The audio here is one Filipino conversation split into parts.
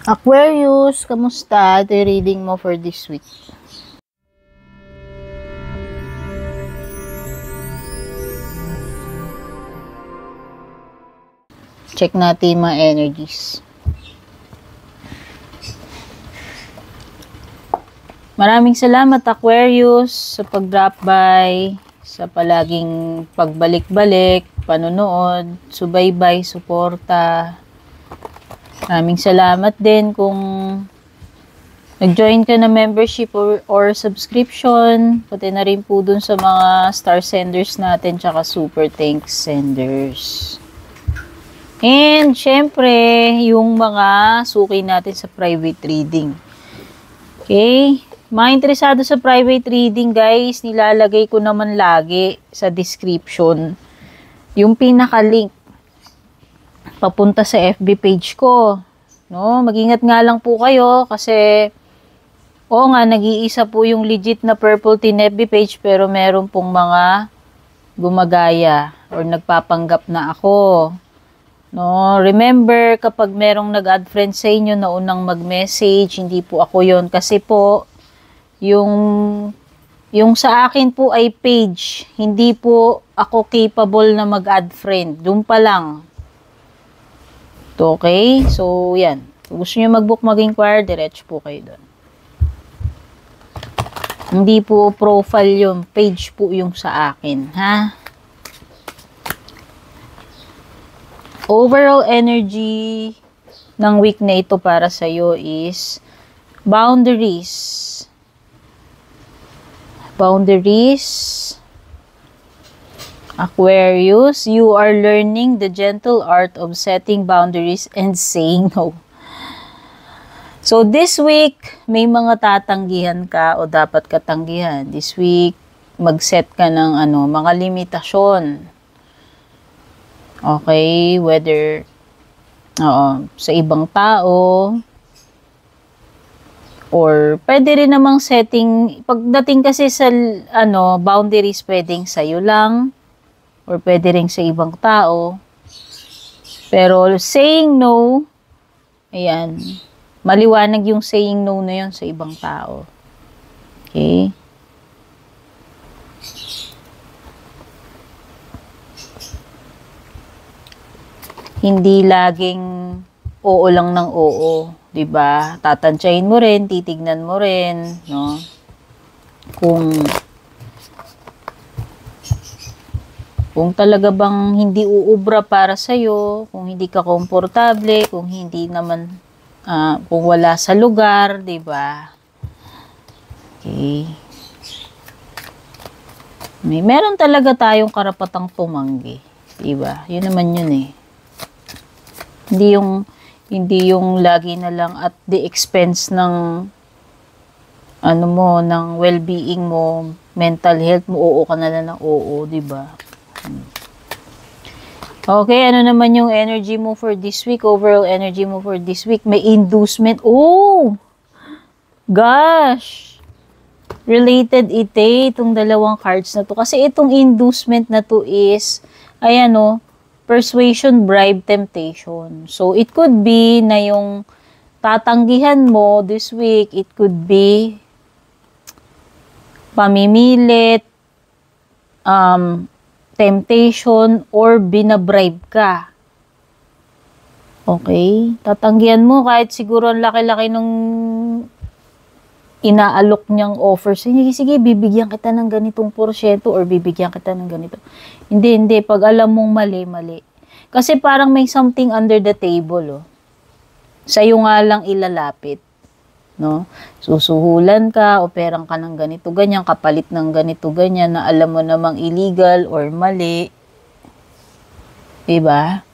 Aquarius, kamusta? Ito yung reading mo for this week. Check natin yung mga energies. Maraming salamat Aquarius sa pag-drop by, sa palaging pagbalik-balik, panonood, subaybay, suporta. Maraming salamat din kung nag-join ka na membership or subscription. Pati na rin po dun sa mga star senders natin tsaka super thanks senders. And syempre, yung mga suki natin sa private reading. Okay? Mga interesado sa private reading guys, nilalagay ko naman lagi sa description yung pinaka-link papunta sa FB page ko. No, mag-ingat nga lang po kayo kasi oo nga, nag-iisa po yung legit na Purple Teen FB page pero meron pong mga gumagaya or nagpapanggap na ako. No, remember kapag merong nag-add friend sa inyo na unang mag-message, hindi po ako yon kasi po yung sa akin po ay page, hindi po ako capable na mag-add friend. Doon pa lang. Okay? So, yan. Kung gusto nyo mag-book, mag-inquire, diretso po kayo doon. Hindi po profile yung page po yung sa akin, ha? Overall energy ng week na ito para sa'yo is boundaries. Boundaries. Aquarius, you are learning the gentle art of setting boundaries and saying no. So, this week, may mga tatanggihan ka o dapat katanggihan. This week, mag-set ka ng mga limitasyon. Okay? Whether sa ibang tao or pwede rin namang setting, pagdating kasi sa boundaries, pwedeng sa'yo lang or pwede rin sa ibang tao. Pero saying no, ayan, maliwanag yung saying no na yun sa ibang tao. Okay? Hindi laging oo lang ng oo, 'di ba? Tatantyahin mo rin, titignan mo rin, no? Kung talaga bang hindi uubra para sa'yo, kung hindi ka komportable, kung hindi naman, kung wala sa lugar, di ba? Okay. Meron talaga tayong karapatang tumanggi, di ba? Yun naman yun eh. Hindi yung lagi na lang at the expense ng ng well-being mo, mental health mo, oo ka na lang ng oo, di ba? Okay, ano naman yung energy mo for this week? Overall energy mo for this week? May inducement. Oh! Gosh! Related itong dalawang cards na to. Kasi itong inducement na to is, persuasion, bribe, temptation. So, it could be na yung tatanggihan mo this week, it could be pamimilit, temptation, or binabribe ka. Okay? Tatanggihan mo kahit siguro ang laki-laki nung inaalok niyang offer. Sige, bibigyan kita ng ganitong porsyento or bibigyan kita ng ganito. Hindi. Pag alam mong mali. Kasi parang may something under the table, oh. Sa'yo nga lang ilalapit. No? Susuhulan ka, operang ka ng ganito, ganyan, kapalit ng ganito, ganyan, na alam mo namang illegal or mali. Diba?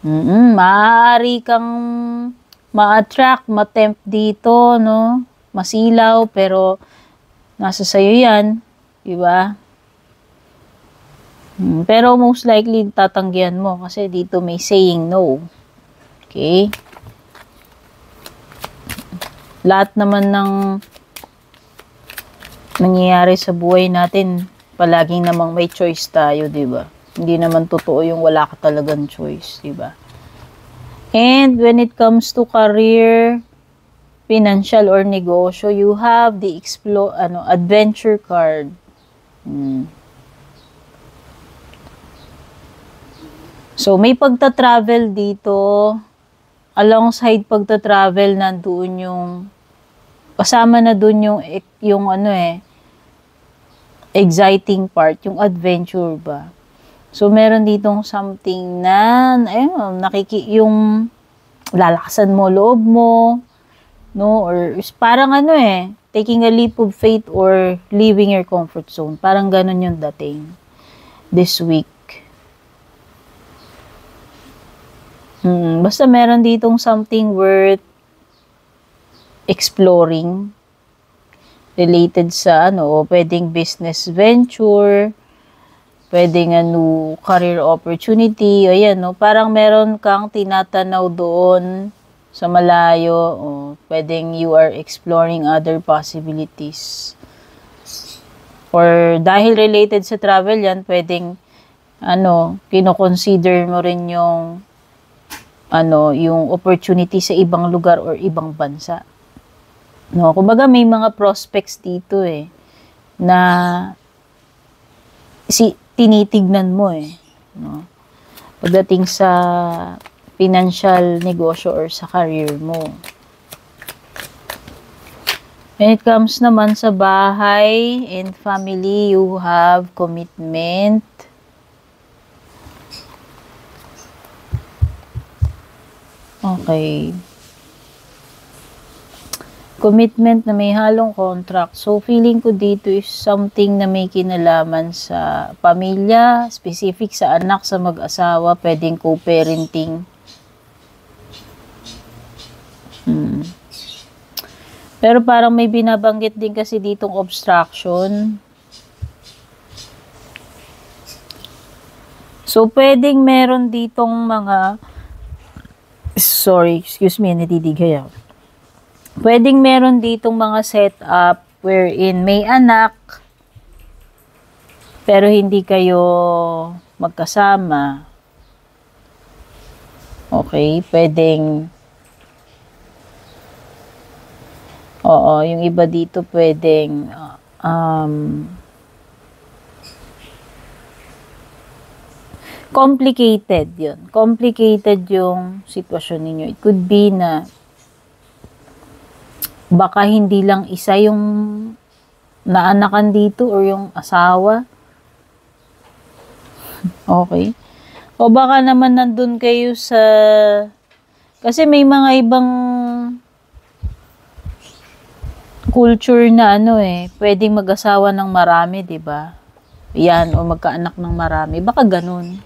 Maaari kang ma-attract, ma-tempt dito, no? Masilaw, pero nasa sayo yan. Diba? Pero most likely, tatanggihan mo kasi dito may saying no. Okay? Lahat naman ng nangyayari sa buhay natin, palaging namang may choice tayo, di ba? Hindi naman totoo yung wala ka talagang choice, di ba? And when it comes to career, financial or negosyo, you have the adventure card. So, may pagta-travel dito. Alongside pagta-travel, nandoon yung, kasama na doon yung exciting part, yung adventure ba. So, meron ditong something na, yung lalakasan mo loob mo, no? Or parang taking a leap of faith or leaving your comfort zone. Parang ganun yung dating this week. Basta meron ditong something worth exploring related sa pwedeng business venture, pwedeng career opportunity, ayan, no? Parang meron kang tinatanaw doon sa malayo, pwedeng you are exploring other possibilities. Or dahil related sa travel yan, pwedeng kino-consider mo rin yung opportunity sa ibang lugar or ibang bansa. No, kumbaga may mga prospects dito na tinitignan mo no? Pagdating sa financial negosyo or sa career mo. When it comes naman sa bahay and family, you have commitment. Okay. Commitment na may halong contract. So, feeling ko dito is something na may kinalaman sa pamilya, specific sa anak, sa mag-asawa, pwedeng co-parenting. Pero parang may binabanggit din kasi ditong obstruction. So, pwedeng meron ditong mga natidigay ako. Pwedeng meron ditong mga setup wherein may anak pero hindi kayo magkasama. Okay, pwedeng yung iba dito pwedeng complicated yun. Complicated yung sitwasyon ninyo. It could be na baka hindi lang isa yung naanakan dito or yung asawa. Okay. O baka naman nandun kayo sa... Kasi may mga ibang culture na pwedeng mag-asawa ng marami, 'di ba? Yan, o magkaanak ng marami. Baka ganun.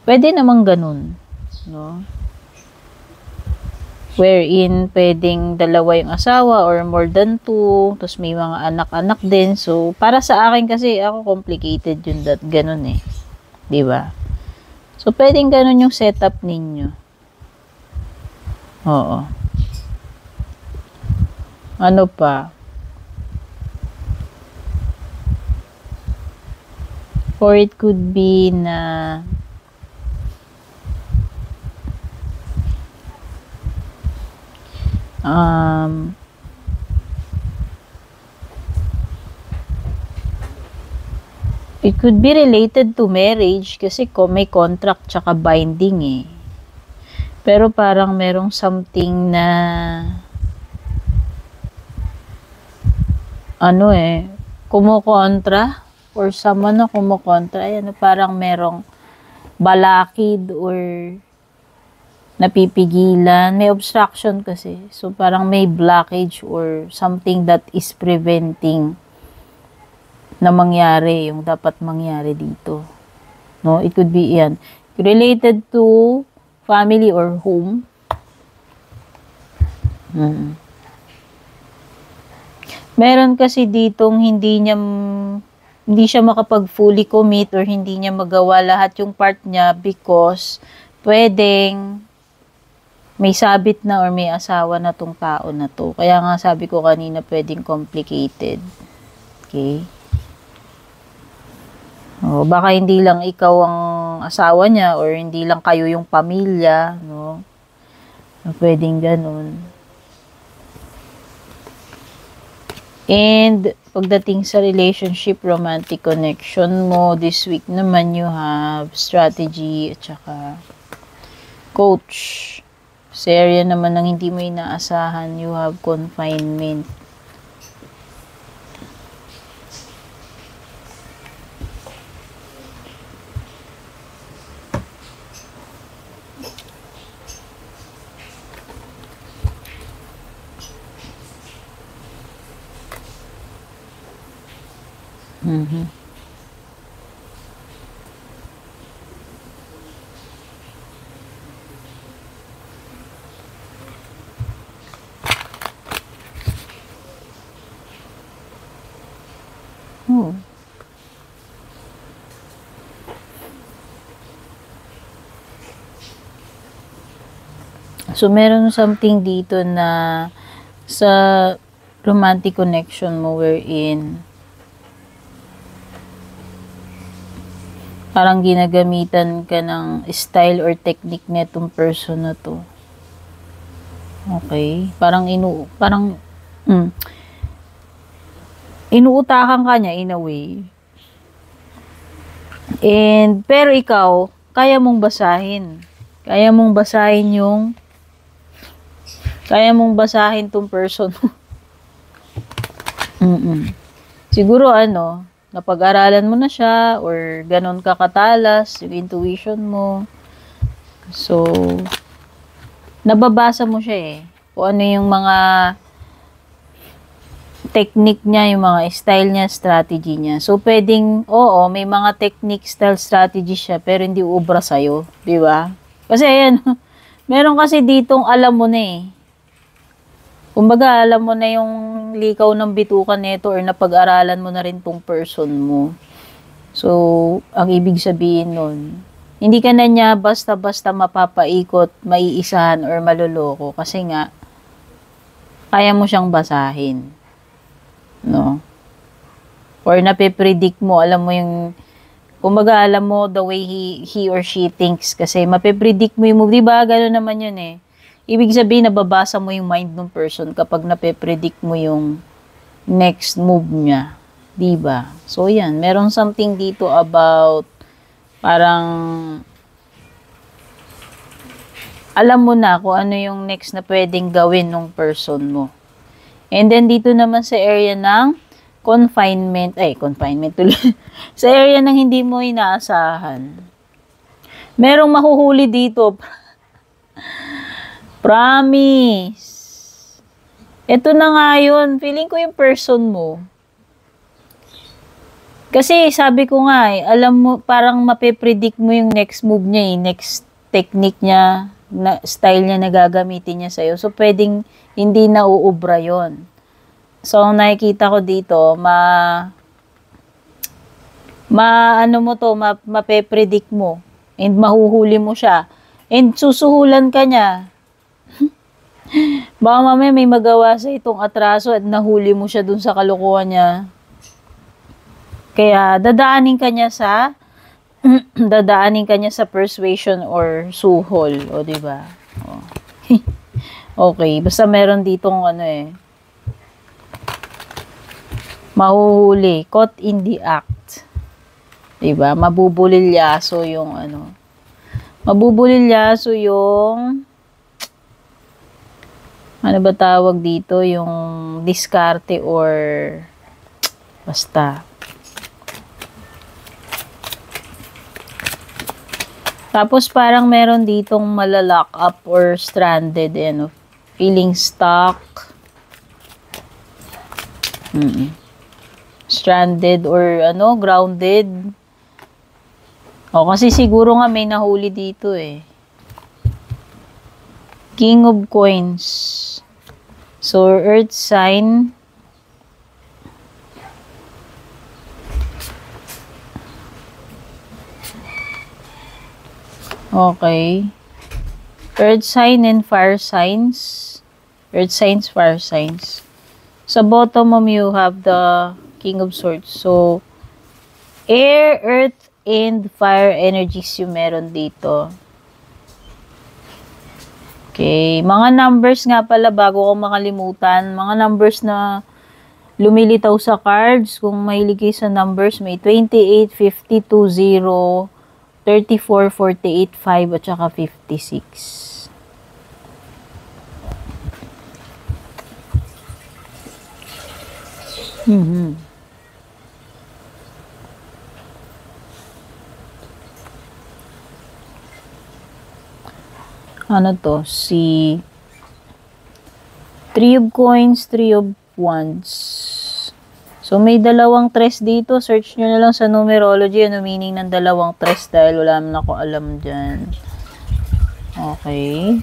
Pwede namang ganun, no? Wherein pwedeng dalawa yung asawa or more than 2, tapos may mga anak-anak din. So, para sa akin kasi, ako complicated yun ganun 'di ba? So, pwedeng ganun yung setup ninyo. Oo. Ano pa? Or it could be na it could be related to marriage kasi may contract tsaka binding Pero parang merong something na kumukontra or someone na kumukontra. Ayan, parang merong balakid or napipigilan. May obstruction kasi. So, parang may blockage or something that is preventing na mangyari yung dapat mangyari dito. No? It could be yan. Related to family or home. Meron kasi ditong hindi siya makapag fully commit or hindi niya magawa lahat yung part niya because pwedeng may sabit na or may asawa na tong tao na to. Kaya nga sabi ko kanina pwedeng complicated. Okay? Baka hindi lang ikaw ang asawa niya or hindi lang kayo yung pamilya, no? Pwedeng ganun. And, pagdating sa relationship, romantic connection mo, this week naman you have strategy at saka coach. Sa area naman ng hindi mo inaasahan, you have confinement. Mm-hmm. Oh. So, meron something dito na sa romantic connection mo wherein parang ginagamitan ka ng style or technique netong person na to. Okay? Parang inuutakan ka niya in a way. And, pero ikaw, kaya mong basahin. Kaya mong basahin tong person. Siguro napag-aralan mo na siya or ganon ka katalas yung intuition mo. So, nababasa mo siya kung ano yung mga technique niya, yung mga style niya, strategy niya. So, pwedeng, may mga technique, style, strategy siya, pero hindi uubra sa'yo. Di ba? Kasi, meron kasi ditong alam mo na Kumbaga, alam mo na yung likaw ng bitukan nito or napag-aralan mo na rin tong person mo. So, ang ibig sabihin nun, hindi ka na niya basta-basta mapapaikot, maiisahan, or maluloko. Kasi nga, kaya mo siyang basahin. No? Or nape-predict mo, alam mo yung, kumbaga, alam mo the way he or she thinks. Kasi mape-predict mo yung move. Diba? Gano'n naman yun Ibig sabihin, nababasa mo yung mind ng person kapag nape-predict mo yung next move niya. Diba? So, yan. Meron something dito about parang alam mo na kung ano yung next na pwedeng gawin ng person mo. And then, dito naman sa area ng confinement tuloy. Sa area ng hindi mo inaasahan. Merong mahuhuli dito. Promise. Ito na nga yun. Feeling ko yung person mo. Kasi sabi ko nga alam mo, parang mape-predict mo yung next move niya next technique niya, style niya na gagamitin niya sa'yo. So, pwedeng hindi na uubra yun. So, ang nakikita ko dito, mape-predict mo and mahuhuli mo siya. And susuhulan ka niya. Baka mamaya may magawa sa itong atraso at nahuli mo siya dun sa kalokohan niya. Kaya dadaanin ka niya sa persuasion or suhol, o di ba? Okay, basta meron ditong mahuhuli, caught in the act. Di ba? Mabubulilyaso yung ano ba tawag dito? Yung diskarte or basta. Tapos parang meron ditong malalock up or stranded, feeling stuck. Stranded or grounded. Kasi siguro nga may nahuli dito King of Coins. So, Earth sign. Okay. Earth sign and fire signs. Earth signs, fire signs. Sa bottom you have the King of Swords. So, air, earth, and fire energies yung meron dito. Okay, mga numbers nga pala bago ko makalimutan, mga numbers na lumilitaw sa cards, kung mahilig kayo sa numbers, may 28, 52, 0, 34, 48, 5, at saka 56. Ano to? Si 3 of coins, 3 of wands. So, may dalawang tres dito. Search nyo na lang sa numerology. Ano meaning ng dalawang tres dahil wala naman ako alam dyan. Okay.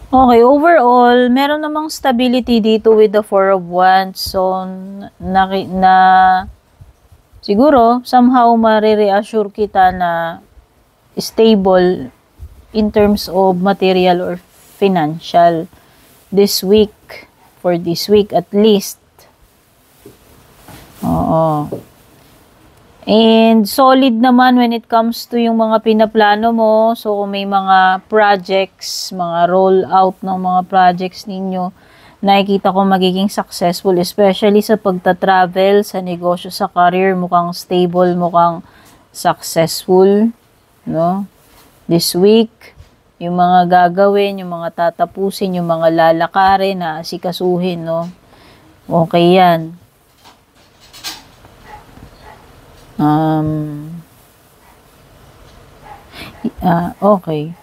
Okay, overall, meron namang stability dito with the Four of Wands. So, siguro, somehow, marireassure kita na stable in terms of material or financial this week. For this week, at least. Oo. And solid naman when it comes to yung mga pinaplano mo. So, kung may mga projects, mga roll out ng mga projects ninyo, nakikita ko magiging successful, especially sa pagta-travel, sa negosyo, sa career, mukhang stable, mukhang successful, no? This week, yung mga gagawin, yung mga tatapusin, yung mga lalakarin, na asikasuhin, no? Okay yan. Okay.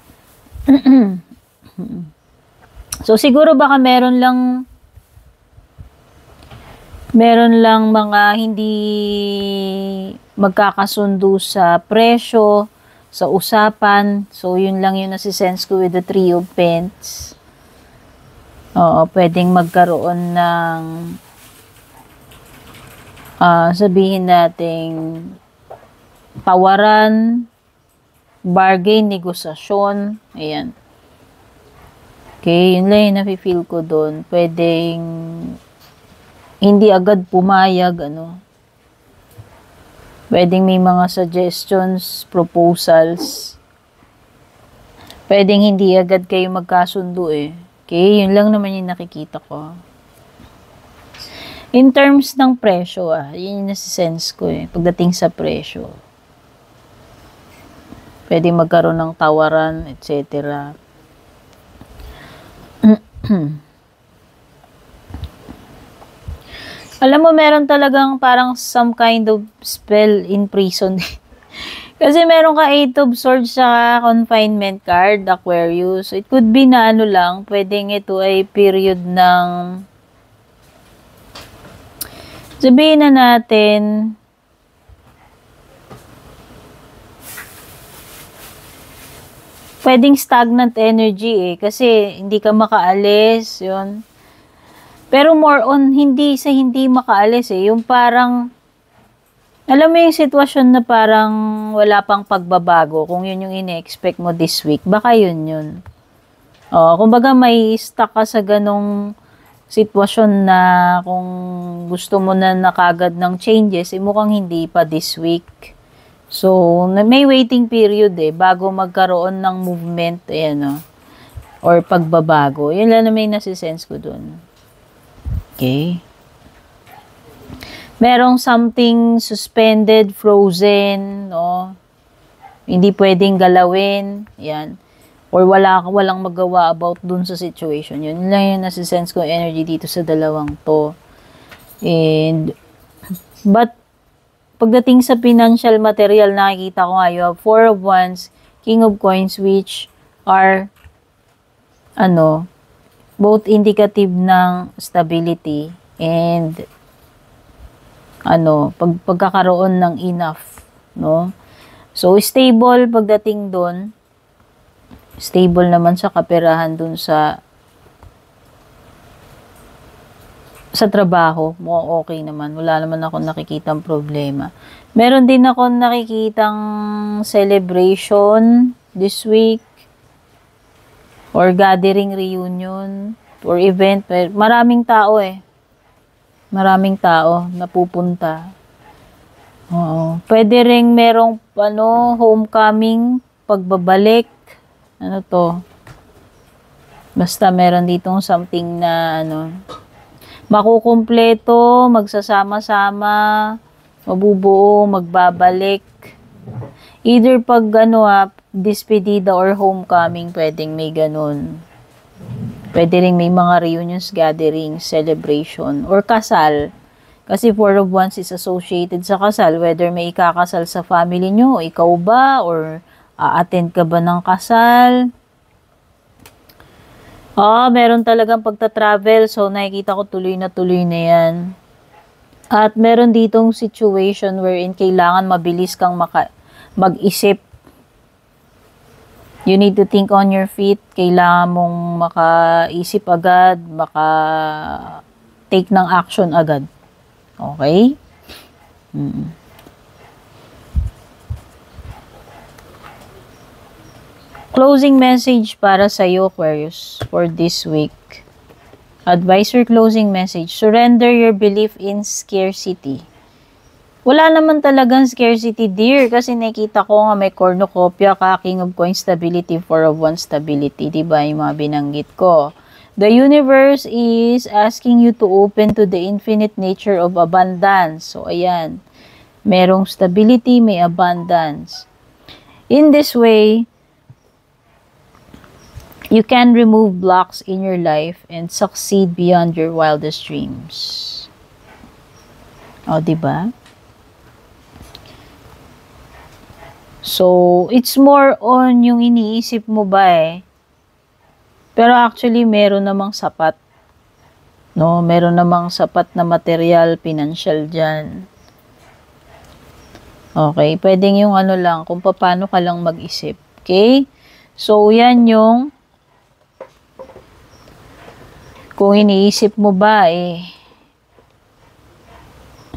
So, siguro baka meron lang mga hindi magkakasundo sa presyo, sa usapan. So, yun lang yung nasisense ko with the Three of Pentacles. Oo, pwedeng magkaroon ng sabihin nating tawaran, bargain, negosasyon. Ayan. Okay, yun lang yung nafe-feel ko doon. Pwedeng hindi agad pumayag, ano. Pwedeng may mga suggestions, proposals. Pwedeng hindi agad kayo magkasundo eh. Okay, yun lang naman yung nakikita ko. In terms ng presyo, yun yung nasisense ko eh, pagdating sa presyo. Pwede magkaroon ng tawaran, etc. Alam mo, meron talagang parang some kind of spell in prison. Kasi meron ka 8 of Swords sa confinement card, Aquarius. It could be na ano lang, pwedeng ito ay period ng sabihin na natin, pwedeng stagnant energy eh, kasi hindi ka makaalis, yun. Pero more on, hindi makaalis eh, yung parang, alam mo yung sitwasyon na parang wala pang pagbabago, kung yun yung ine-expect mo this week, baka yun. Kumbaga may stuck ka sa ganong sitwasyon na kung gusto mo na nakagad ng changes, mukhang hindi pa this week. So, may waiting period eh, bago magkaroon ng movement, or pagbabago. Yun lang na may nasisense ko dun. Okay. Merong something suspended, frozen, no? Hindi pwedeng galawin, yan. Or walang magawa about dun sa situation. Yun lang yung nasisense ko energy dito sa dalawang to. But, pagdating sa financial material, nakikita ko nga, you have Four of Wands, King of Coins, which are, both indicative ng stability and, pagkakaroon ng enough, no? So, stable pagdating doon. Stable naman sa kaperahan dun sa trabaho. Mukhang okay naman. Wala naman ako nakikitang problema. Meron din ako nakikitang celebration this week or gathering reunion. or event. Maraming tao eh. Maraming tao na pupunta. Oo. Pwede ring merong homecoming, pagbabalik. Ano to? Basta meron ditong something na makukumpleto, magsasama-sama, mabubuo, magbabalik. Either pag despedida or homecoming, pwedeng may ganun. Pwede rin may mga reunions, gatherings, celebration, or kasal. Kasi Four of Wands is associated sa kasal. Whether may ikakasal sa family nyo, ikaw ba, or attend ka ba ng kasal. Meron talagang pagta-travel. So, nakikita ko tuloy na yan. At meron ditong situation wherein kailangan mabilis kang mag-isip. You need to think on your feet. Kailangan mong makaisip agad, take ng action agad. Okay? Closing message para sa iyo, Aquarius, for this week. Advice or closing message. Surrender your belief in scarcity. Wala naman talagang scarcity, dear, kasi nakita ko nga may cornucopia ka, King of Coins stability, Four of Wands stability, diba yung mga binanggit ko. The universe is asking you to open to the infinite nature of abundance. So, ayan. Merong stability, may abundance. In this way, you can remove blocks in your life and succeed beyond your wildest dreams. Diba? So, it's more on yung iniisip mo ba eh. Pero actually, meron namang sapat. No? Meron namang sapat na material, financial dyan. Okay? Pwedeng yung lang, kung paano ka lang mag-isip. Okay? So, yan yung kung iniisip mo ba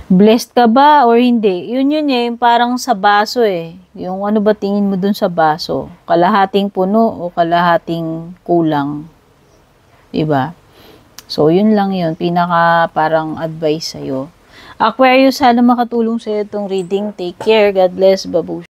blessed ka ba or hindi? Yun yung parang sa baso eh. Yung ano ba tingin mo dun sa baso? Kalahating puno o kalahating kulang? Diba? So, yun lang yun. Pinaka parang advice sa'yo. Aquarius, sana makatulong sa'yo itong reading. Take care. God bless. Babush.